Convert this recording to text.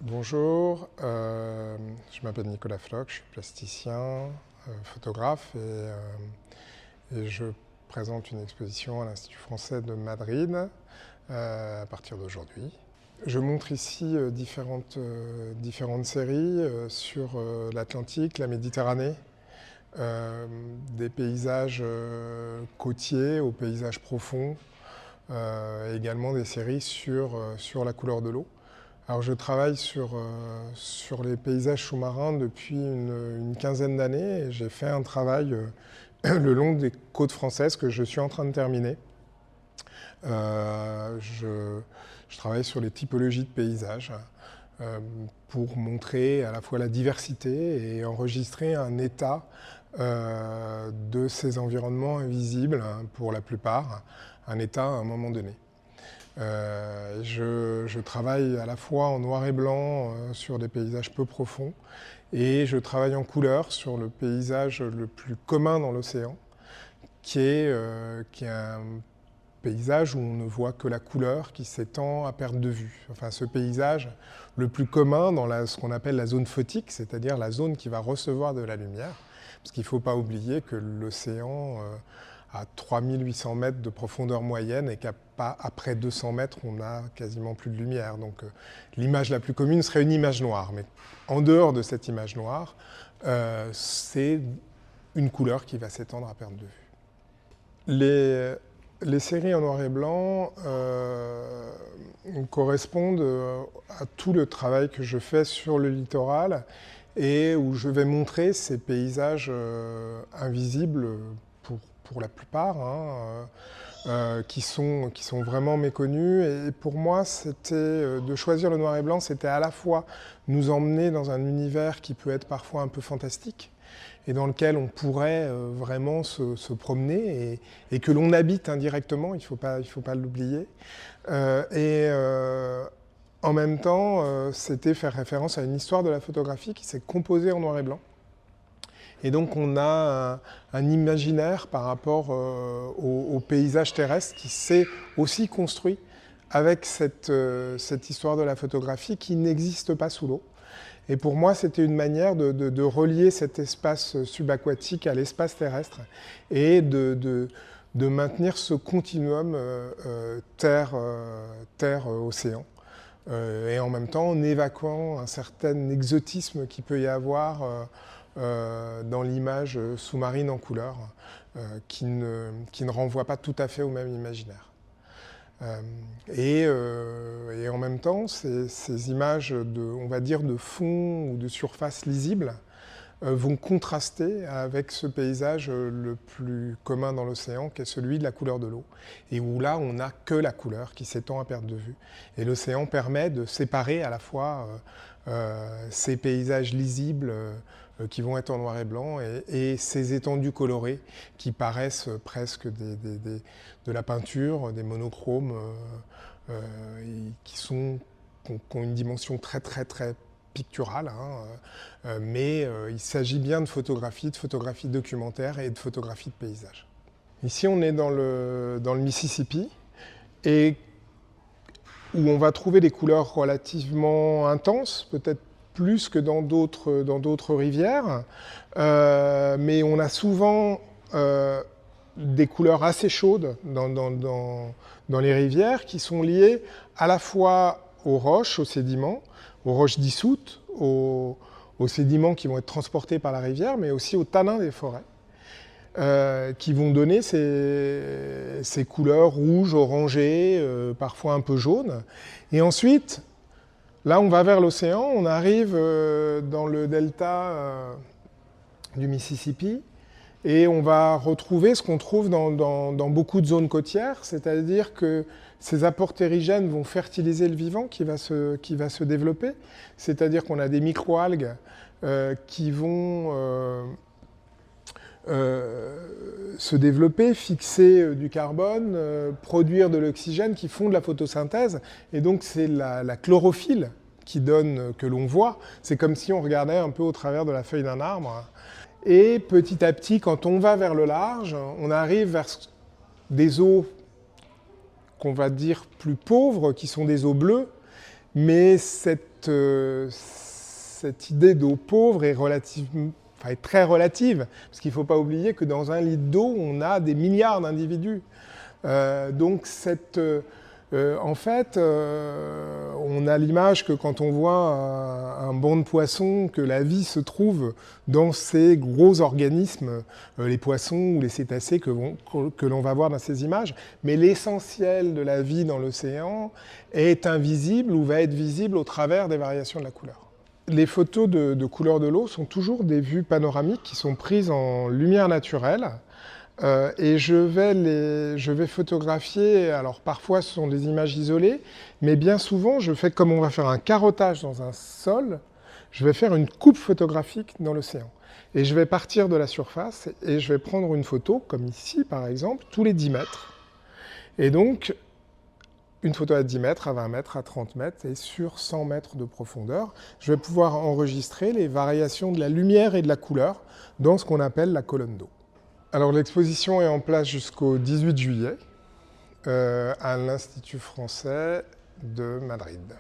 Bonjour, je m'appelle Nicolas Floch, je suis plasticien, photographe et je présente une exposition à l'Institut français de Madrid à partir d'aujourd'hui. Je montre ici différentes séries sur l'Atlantique, la Méditerranée, des paysages côtiers aux paysages profonds, également des séries sur la couleur de l'eau. Alors je travaille sur les paysages sous-marins depuis une quinzaine d'années et j'ai fait un travail le long des côtes françaises que je suis en train de terminer. Je travaille sur les typologies de paysages pour montrer à la fois la diversité et enregistrer un état de ces environnements invisibles, pour la plupart, un état à un moment donné. Je travaille à la fois en noir et blanc sur des paysages peu profonds et je travaille en couleur sur le paysage le plus commun dans l'océan, qui est un paysage où on ne voit que la couleur qui s'étend à perte de vue. Enfin, ce paysage le plus commun dans ce qu'on appelle la zone photique, c'est-à-dire la zone qui va recevoir de la lumière, parce qu'il ne faut pas oublier que l'océan à 3800 mètres de profondeur moyenne et qu'après 200 mètres, on a quasiment plus de lumière. Donc l'image la plus commune serait une image noire. Mais en dehors de cette image noire, c'est une couleur qui va s'étendre à perte de vue. Les séries en noir et blanc correspondent à tout le travail que je fais sur le littoral et où je vais montrer ces paysages invisibles pour la plupart, qui sont vraiment méconnus. Et pour moi, c'était de choisir le noir et blanc, c'était à la fois nous emmener dans un univers qui peut être parfois un peu fantastique, et dans lequel on pourrait vraiment se promener et que l'on habite indirectement, il faut pas l'oublier. En même temps, c'était faire référence à une histoire de la photographie qui s'est composée en noir et blanc. Et donc on a un imaginaire par rapport au paysage terrestre qui s'est aussi construit avec cette histoire de la photographie qui n'existe pas sous l'eau. Et pour moi, c'était une manière de relier cet espace subaquatique à l'espace terrestre et de maintenir ce continuum terre-océan. Et en même temps, en évacuant un certain exotisme qu'il peut y avoir dans l'image sous-marine en couleur, qui ne renvoie pas tout à fait au même imaginaire. Et en même temps, ces images on va dire, de fond ou de surface lisible vont contraster avec ce paysage le plus commun dans l'océan, qui est celui de la couleur de l'eau. Et où là, on n'a que la couleur qui s'étend à perte de vue. Et l'océan permet de séparer à la fois ces paysages lisibles qui vont être en noir et blanc et ces étendues colorées qui paraissent presque de la peinture, des monochromes qui ont une dimension très picturale, mais il s'agit bien de photographie documentaire et de photographie de paysage. Ici, on est dans le Mississippi et où on va trouver des couleurs relativement intenses, peut-être plus que dans d'autres rivières, mais on a souvent des couleurs assez chaudes dans les rivières qui sont liées à la fois aux roches, aux sédiments dissoutes, aux sédiments qui vont être transportés par la rivière, mais aussi aux tanins des forêts, qui vont donner ces couleurs rouges, orangées, parfois un peu jaunes. Et ensuite, là, on va vers l'océan, on arrive dans le delta du Mississippi et on va retrouver ce qu'on trouve dans beaucoup de zones côtières, c'est-à-dire que ces apports terrigènes vont fertiliser le vivant qui va se développer, c'est-à-dire qu'on a des microalgues qui vont se développer, fixer du carbone, produire de l'oxygène qui font de la photosynthèse. Et donc c'est la chlorophylle qui donne, que l'on voit. C'est comme si on regardait un peu au travers de la feuille d'un arbre. Et petit à petit, quand on va vers le large, on arrive vers des eaux qu'on va dire plus pauvres, qui sont des eaux bleues, mais cette cette idée d'eau pauvre est est très relative, parce qu'il ne faut pas oublier que dans un litre d'eau, on a des milliards d'individus. Donc en fait, on a l'image que quand on voit un banc de poissons, que la vie se trouve dans ces gros organismes, les poissons ou les cétacés que l'on va voir dans ces images. Mais l'essentiel de la vie dans l'océan est invisible ou va être visible au travers des variations de la couleur. Les photos de couleur de l'eau sont toujours des vues panoramiques qui sont prises en lumière naturelle. Et je vais photographier, alors parfois ce sont des images isolées, mais bien souvent je fais comme on va faire un carottage dans un sol, je vais faire une coupe photographique dans l'océan. Et je vais partir de la surface et je vais prendre une photo, comme ici par exemple, tous les 10 mètres. Et donc, une photo à 10 mètres, à 20 mètres, à 30 mètres et sur 100 mètres de profondeur, je vais pouvoir enregistrer les variations de la lumière et de la couleur dans ce qu'on appelle la colonne d'eau. Alors l'exposition est en place jusqu'au 18 juillet à l'Institut français de Madrid.